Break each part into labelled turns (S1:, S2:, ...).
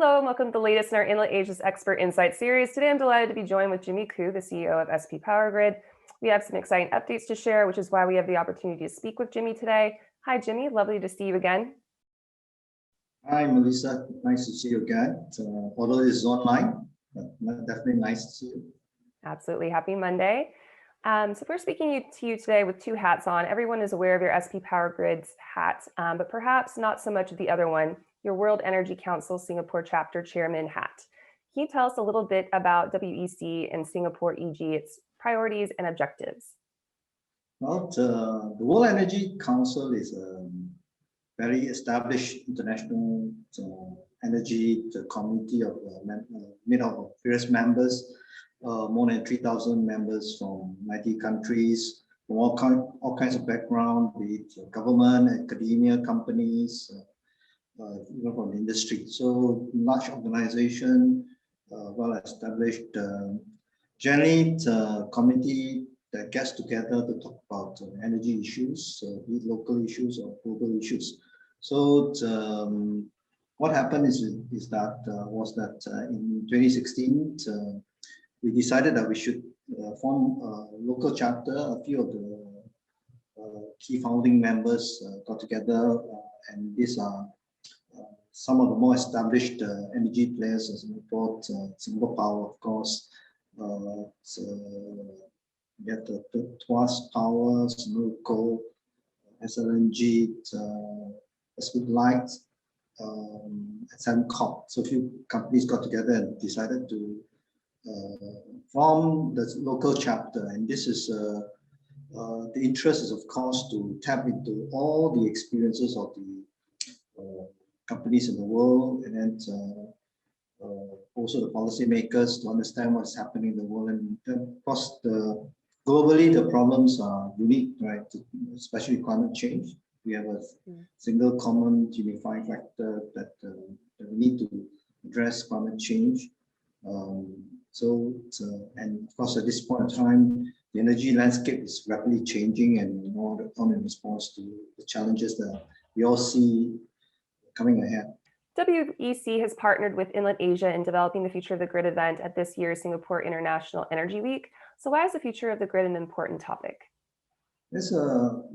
S1: Hello and welcome to the latest in our Inlet Asia's Expert Insight series. Today I'm delighted to be joined with Jimmy Khoo, the CEO of SP PowerGrid. We have some exciting updates to share, which is why we have the opportunity to speak with Jimmy today. Hi Jimmy, lovely to see you again.
S2: Hi Melissa, nice to see you again. Although it is online, but definitely nice to see you.
S1: Absolutely, happy Monday. So we're speaking to you today with two hats on. Everyone is aware of your SP PowerGrid's hat, but perhaps not so much of the other one, your World Energy Council Singapore Chapter Chairman hat. Can you tell us a little bit about WEC and Singapore EG, its priorities and objectives?
S2: Well, the World Energy Council is a very established international energy community of made up of various members, more than 3,000 members from 90 countries, from all kinds of background, be it government, academia, companies, even from the industry. So large organization, well established. Generally, it's a committee that gets together to talk about energy issues, be it local issues or global issues. So what happened is that in 2016 we decided that we should form a local chapter. A few of the key founding members got together, and these are some of the more established energy players as Singapore Power, of course. We have the Tuas Power, Senoko, SLNG, Pacific Light, Sembcorp. So a few companies got together and decided to form the local chapter, and this is the interest is, of course, to tap into all the experiences of the companies in the world, and then also the policymakers to understand what's happening in the world. And of course, globally, the problems are unique, right? Especially climate change. We have a single common unifying factor that we need to address climate change. And of course, at this point in time, the energy landscape is rapidly changing, and in response to the challenges that we all see coming ahead.
S1: WEC has partnered with Inlet Asia in developing the Future of the Grid event at this year's Singapore International Energy Week. So why is the future of the grid an important topic?
S2: It's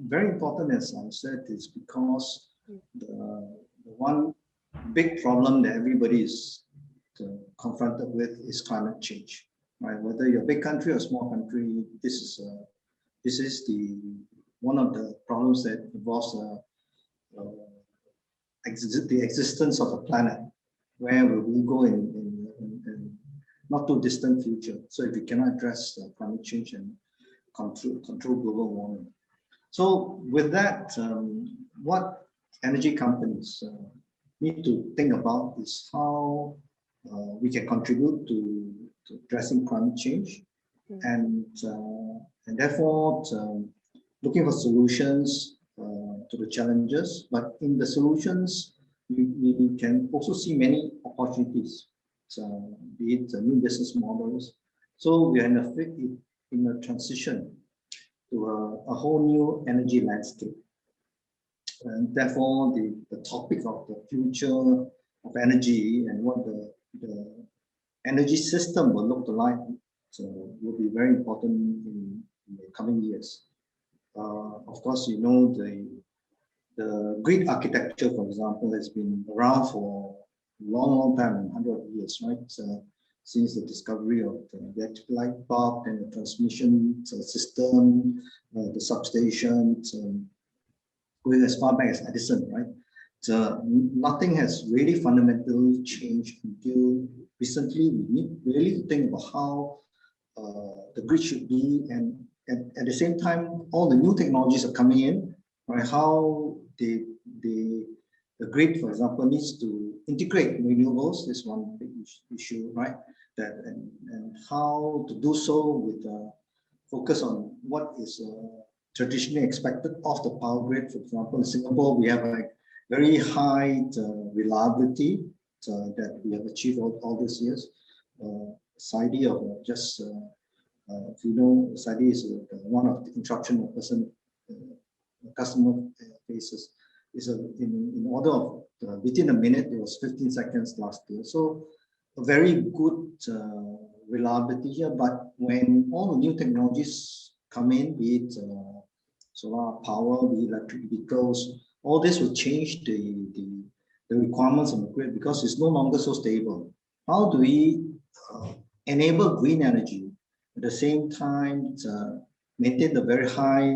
S2: very important, as I said, is because the one big problem that everybody is confronted with is climate change, right? Whether you're a big country or a small country, this is the one of the problems that involves the existence of a planet. Where will we go in not too distant future? So if we cannot address climate change and control global warming. So with that, what energy companies need to think about is how we can contribute to addressing climate change, and therefore looking for solutions to the challenges. But in the solutions, we can also see many opportunities, be it new business models. So we are in a transition to a whole new energy landscape. And therefore, the topic of the future of energy and what the energy system will look like will be very important in the coming years. Of course, you know, the grid architecture, for example, has been around for a long time, 100 years, right? Since the discovery of the electric light bulb and the transmission system, the substation, going as far back as Edison, right? Nothing has really fundamentally changed until recently. We need really to think about how the grid should be, and at the same time, all the new technologies are coming in, right? How the grid, for example, needs to integrate renewables is one big issue, right? And how to do so with focus on what is traditionally expected of the power grid. For example, in Singapore, we have a very high reliability that we have achieved all these years. SAIDI of just if you know, SAIDI is one of the interruption of customer faces is in order of within a minute, it was 15 seconds last year. So a very good reliability here. But when all the new technologies come in, be it solar power, be it electric vehicles, all this will change the requirements of the grid because it's no longer so stable. How do we enable green energy at the same time maintain the very high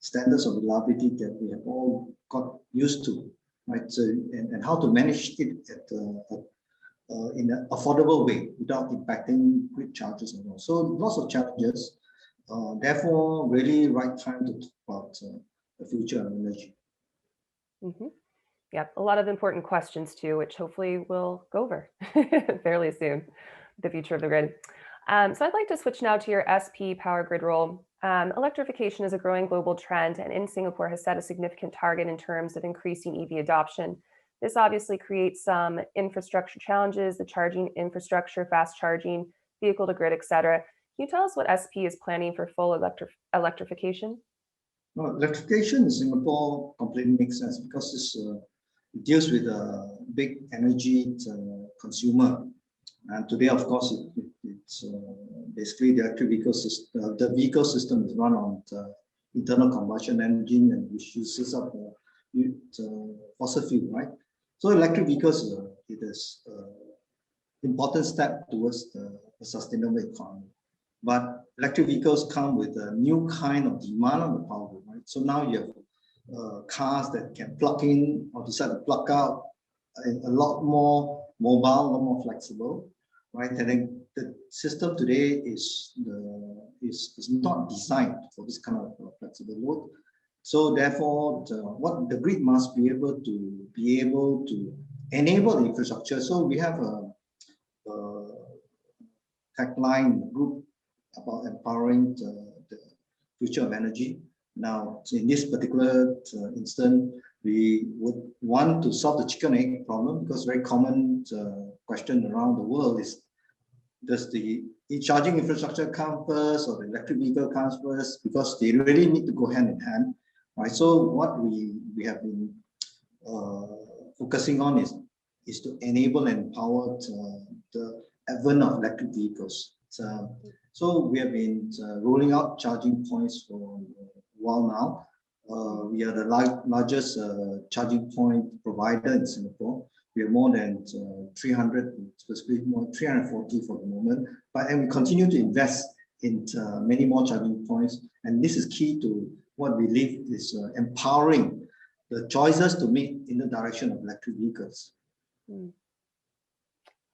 S2: standards of reliability that we have all got used to, right? So and how to manage it at in an affordable way without impacting grid charges and all. So lots of challenges. Therefore, really right time to talk about the future of energy.
S1: Mm-hmm. Yep, a lot of important questions too, which hopefully we'll go over fairly soon, the future of the grid. So I'd like to switch now to your SP Power Grid role. Electrification is a growing global trend, and in Singapore has set a significant target in terms of increasing EV adoption. This obviously creates some infrastructure challenges, the charging infrastructure, fast charging, vehicle to grid, etc. Can you tell us what SP is planning for full electrification?
S2: No, electrification in Singapore completely makes sense because it deals with a big energy consumer. And today, of course, it's basically the electric vehicle system. The vehicle system is run on internal combustion engine and which uses up fossil fuel, right? So electric vehicles it is important step towards a sustainable economy. But electric vehicles come with a new kind of demand on the power grid, right? So now you have cars that can plug in or decide to plug out, a lot more mobile, a lot more flexible, right? And then the system today is not designed for this kind of flexible load. So therefore, what the grid must be able to enable the infrastructure. So we have a tagline group about empowering the future of energy. Now, in this particular instance, we would want to solve the chicken egg problem because very common question around the world is, does the charging infrastructure come first or the electric vehicle comes first? Because they really need to go hand in hand, right? So what we have been focusing on is to enable and empower the advent of electric vehicles. So we have been rolling out charging points for a while now. We are the largest charging point provider in Singapore. We have more than 300, specifically more 340 for the moment. And we continue to invest in many more charging points. And this is key to what we believe is empowering the choices to make in the direction of electric vehicles.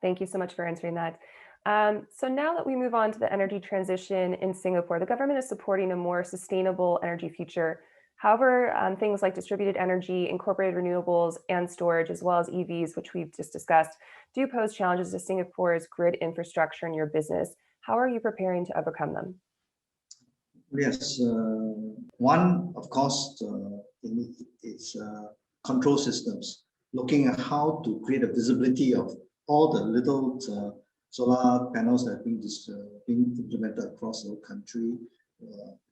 S1: Thank you so much for answering that. So now that we move on to the energy transition in Singapore, the government is supporting a more sustainable energy future. However, things like distributed energy, incorporated renewables, and storage, as well as EVs, which we've just discussed, do pose challenges to Singapore's grid infrastructure and your business. How are you preparing to overcome them?
S2: Yes, one, of course, is control systems, looking at how to create a visibility of all the little solar panels that are being implemented across the country,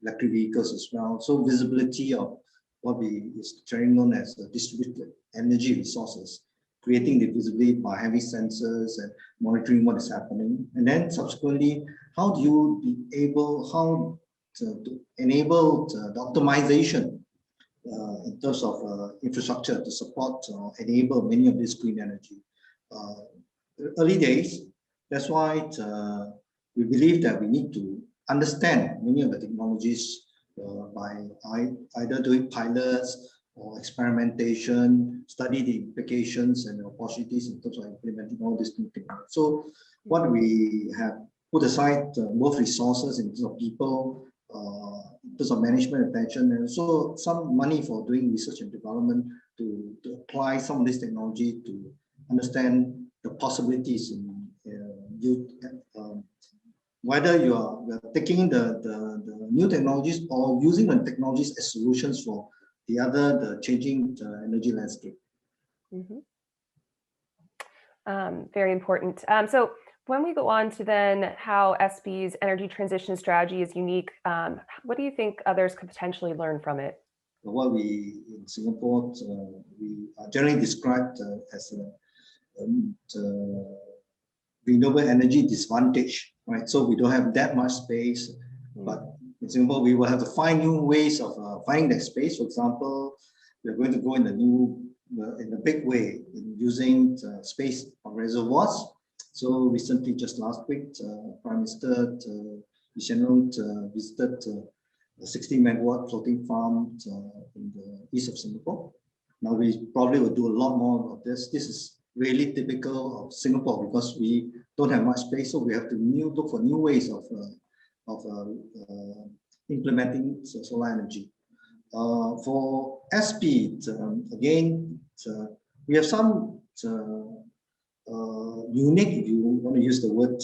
S2: electric vehicles as well. So visibility of what is generally known as distributed energy resources, creating the visibility by having sensors and monitoring what is happening. And then subsequently, how do you be able, to enable the optimization in terms of infrastructure to support or enable many of this green energy. Early days, that's why we believe that we need to understand many of the technologies by either doing pilots or experimentation, study the implications and opportunities in terms of implementing all these new technologies. So what we have put aside both resources in terms of people, in terms of management attention, and also some money for doing research and development to apply some of this technology to understand the possibilities in whether you are taking the new technologies or using the technologies as solutions for the changing energy landscape.
S1: Very important. So when we go on to then how SB's energy transition strategy is unique, what do you think others could potentially learn from it?
S2: what we in Singapore we are generally described as renewable energy disadvantage, right? So we don't have that much space, but in Singapore we will have to find new ways of finding that space. For example, we're going to go in in a big way in using space of reservoirs. So recently, just last week, Prime Minister Lee Hsien Loong visited a 60 megawatt floating farm in the east of Singapore. Now we probably will do a lot more of this. This is really typical of Singapore because we don't have much space, so we have to look for new ways of implementing solar energy. For SP, again, we have some unique, if you want to use the word,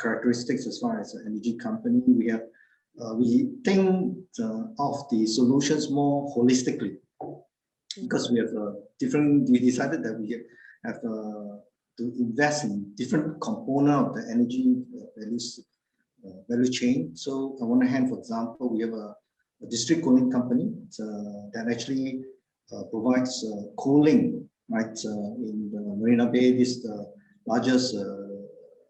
S2: characteristics as far as an energy company. We think of the solutions more holistically because we have we decided that we have to invest in different component of the energy value chain. So on one hand, for example, we have a district cooling company that actually provides cooling, right, in the Marina Bay. This is the largest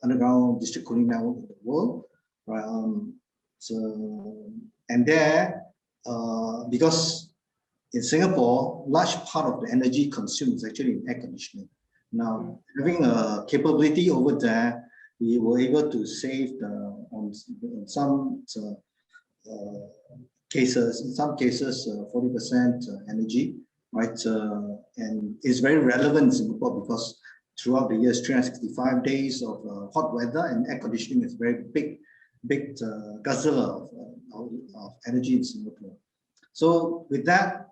S2: underground district cooling network in the world, right? And there, because in Singapore, large part of the energy consumed is actually in air conditioning. Now, having a capability over there, we were able to save on some cases, in some cases, 40% energy, right? And it's very relevant in Singapore because throughout the years, 365 days of hot weather, and air conditioning is very big guzzler of energy in Singapore. So with that,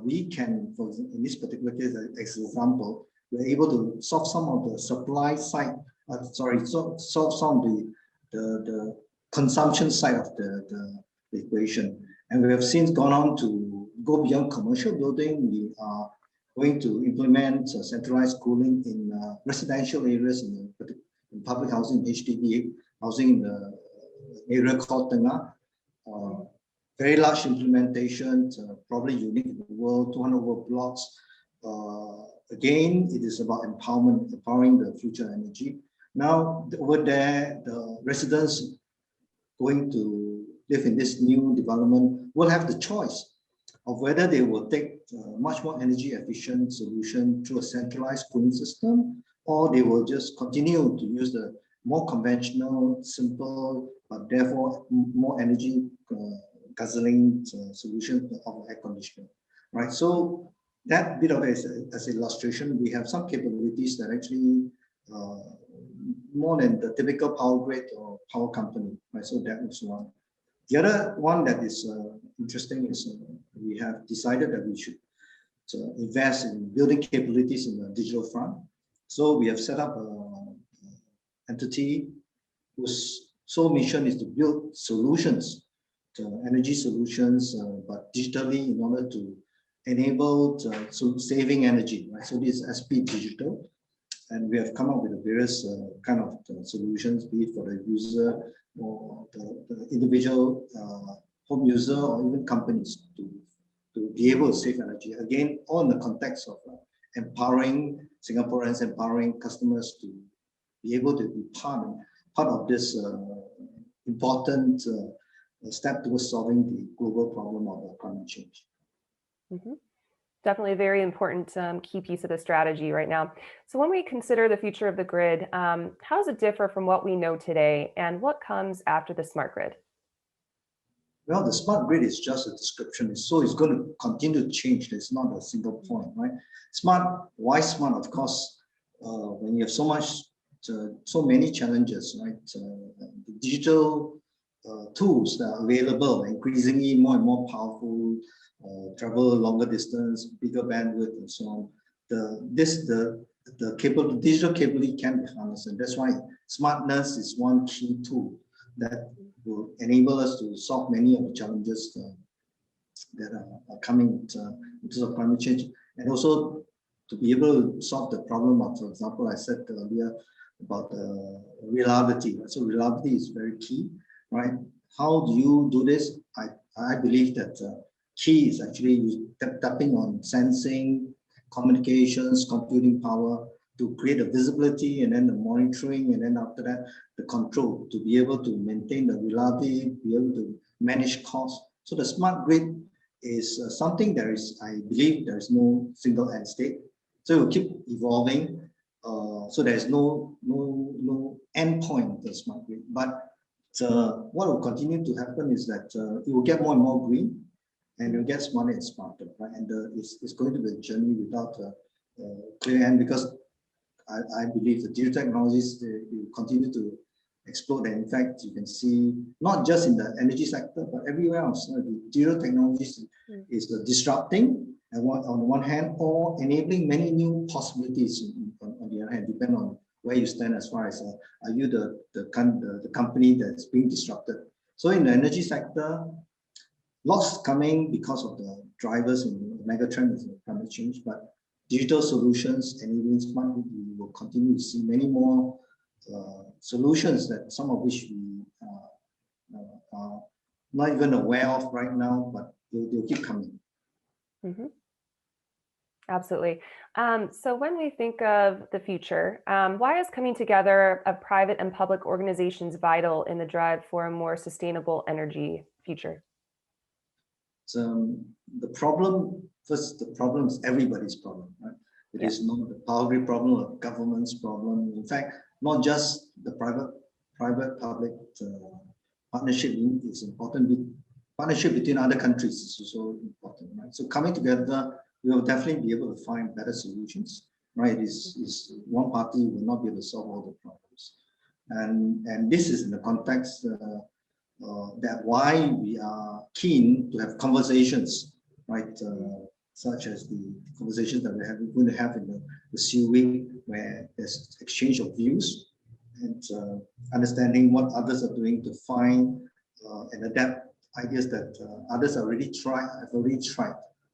S2: we can, in this particular case, as an example, we're able to solve some of the supply side, solve some of the consumption side of the equation. And we have since gone on to go beyond commercial building. We are going to implement centralized cooling in residential areas in public housing, HDB housing in the area called Tengah. Very large implementation, probably unique in the world, 200 over blocks. Again, it is about empowering the future energy. Now, over there, the residents going to live in this new development will have the choice of whether they will take much more energy efficient solution through a centralized cooling system, or they will just continue to use the more conventional, simple, but therefore more energy guzzling solution of air conditioning, right? So that bit of it as an illustration, we have some capabilities that actually more than the typical power grid or power company, right? So that is one. The other one that is interesting is we have decided that we should invest in building capabilities in the digital front. So we have set up an entity whose sole mission is to build solutions, energy solutions, but digitally in order to enable saving energy, right? So this is SP Digital. And we have come up with various kind of solutions, be it for the user or the individual home user or even companies to be able to save energy. Again, all in the context of empowering Singaporeans, empowering customers to be able to be part of this important step towards solving the global problem of climate change.
S1: Mm-hmm. Definitely a very important key piece of the strategy right now. So when we consider the future of the grid, how does it differ from what we know today, and what comes after the smart grid?
S2: Well, the smart grid is just a description, so it's going to continue to change. It's not a single point, right? Smart, why smart? Of course, when you have so many challenges, right? The digital tools that are available, increasingly more and more powerful, travel longer distance, bigger bandwidth, and so on. The digital capability can be harnessed, and that's why smartness is one key tool that will enable us to solve many of the challenges that are coming in terms of climate change, and also to be able to solve the problem of, for example, I said earlier about reliability. So reliability is very key, right? How do you do this? I believe that key is actually tapping on sensing, communications, computing power to create the visibility and then the monitoring and then after that the control to be able to maintain the reliability, be able to manage costs. So the smart grid is something there is, I believe there is no single end state. So it will keep evolving. So there is no end point to the smart grid. But what will continue to happen is that it will get more and more green, and it will get smarter and smarter, right? And it's going to be a journey without a clear end, because I believe the digital technologies will continue to explode. And in fact, you can see not just in the energy sector, but everywhere else. The digital technologies is disrupting on the one hand, or enabling many new possibilities on the other hand, depending on where you stand as far as are you the company that's being disrupted. So in the energy sector, lots coming because of the drivers in the mega trend is climate change, but digital solutions enabling smart grid, we will continue to see many more solutions, that some of which we are not even aware of right now, but they'll keep coming.
S1: Mm-hmm. Absolutely. So when we think of the future, why is coming together of private and public organizations vital in the drive for a more sustainable energy future?
S2: So the problem is everybody's problem, right? It is not the PowerGrid problem or government's problem. In fact, not just the private-public partnership is important. Partnership between other countries is also important, right? So coming together, we will definitely be able to find better solutions, right? Is one party will not be able to solve all the problems, and this is in the context that why we are keen to have conversations, right? Such as the conversations that we're going to have in the CUE, where there's exchange of views and understanding what others are doing to find and adapt ideas that others have already tried.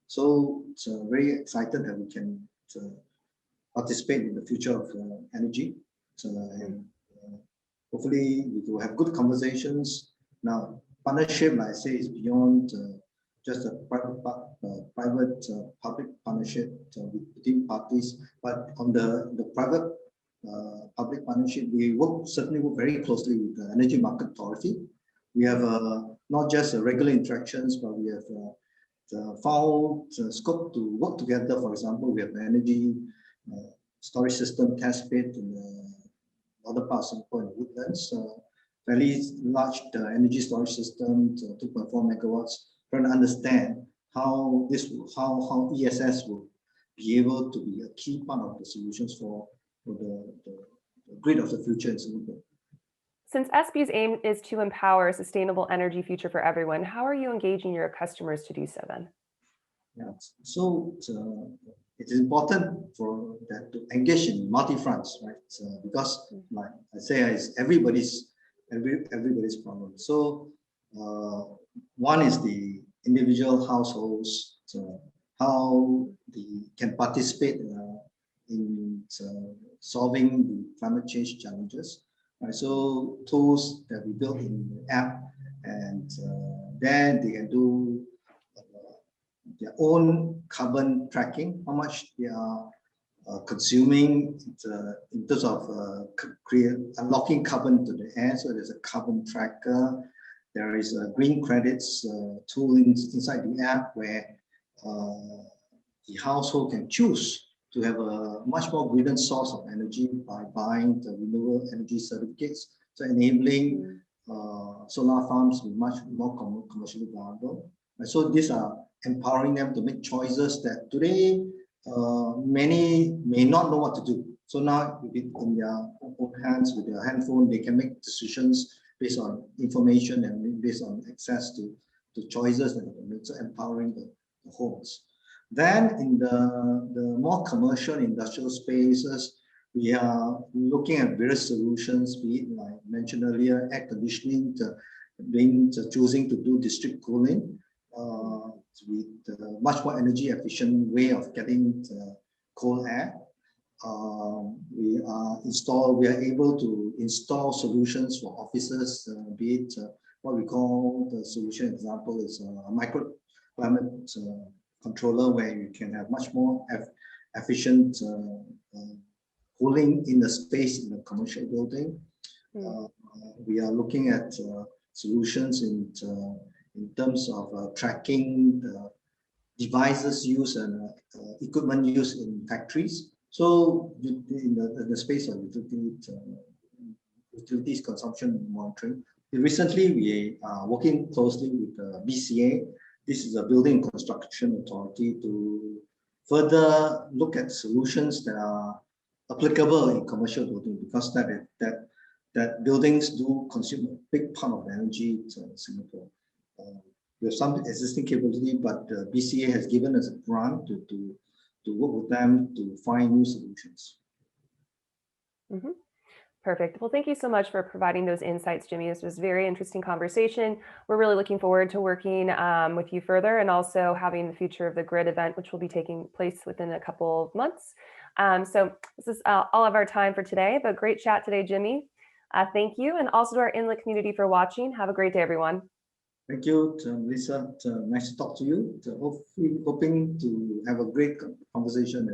S2: So it's very excited that we can participate in the future of energy. And hopefully we will have good conversations. Now, partnership, like I say, is beyond just a private-public partnership between parties, but on the private-public partnership, we certainly work very closely with the Energy Market Authority. We have not just regular interactions, but we have found scope to work together. For example, we have the energy storage system test bed in the other parts of Singapore in Woodlands. Fairly large energy storage system, 2.4 megawatts, trying to understand how ESS will be able to be a key part of the solutions for the grid of the future in Singapore.
S1: Since SB's aim is to empower a sustainable energy future for everyone, how are you engaging your customers to do so then?
S2: Yeah, so it is important for that to engage in multi-fronts, right? Because, like I say, it's everybody's problem. So one is the individual households, how they can participate in solving the climate change challenges. Right, so tools that we built in the app, and then they can do their own carbon tracking, how much they are consuming in terms of unlocking carbon to the air. So there's a carbon tracker. There is a green credits tool inside the app where the household can choose to have a much more greener source of energy by buying the renewable energy certificates, so enabling solar farms to be much more commercially viable. And so these are empowering them to make choices that today many may not know what to do. So now in their own hands, with their handphone, they can make decisions based on information and based on access to choices that they can make, so empowering the homes. Then in the more commercial industrial spaces, we are looking at various solutions, be it, like I mentioned earlier, air conditioning, choosing to do district cooling with a much more energy efficient way of getting cold air. We are able to install solutions for offices, be it what we call the solution example is climate controller where you can have much more efficient cooling in the space in a commercial building. We are looking at solutions in terms of tracking the devices used and equipment used in factories. So in the space of utilities consumption monitoring, recently we are working closely with BCA. This is a building construction authority to further look at solutions that are applicable in commercial building, because that buildings do consume a big part of the energy in Singapore. We have some existing capability, but BCA has given us a grant to work with them to find new solutions.
S1: Perfect. Well, thank you so much for providing those insights, Jimmy. This was a very interesting conversation. We're really looking forward to working with you further, and also having the Future of the Grid event, which will be taking place within a couple of months. So this is all of our time for today, but great chat today, Jimmy. Thank you. And also to our Inlet community for watching. Have a great day, everyone.
S2: Thank you, Lisa. Nice to talk to you. Hoping to have a great conversation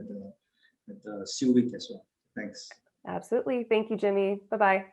S2: at the SEAL Week as well. Thanks.
S1: Absolutely. Thank you, Jimmy. Bye-bye.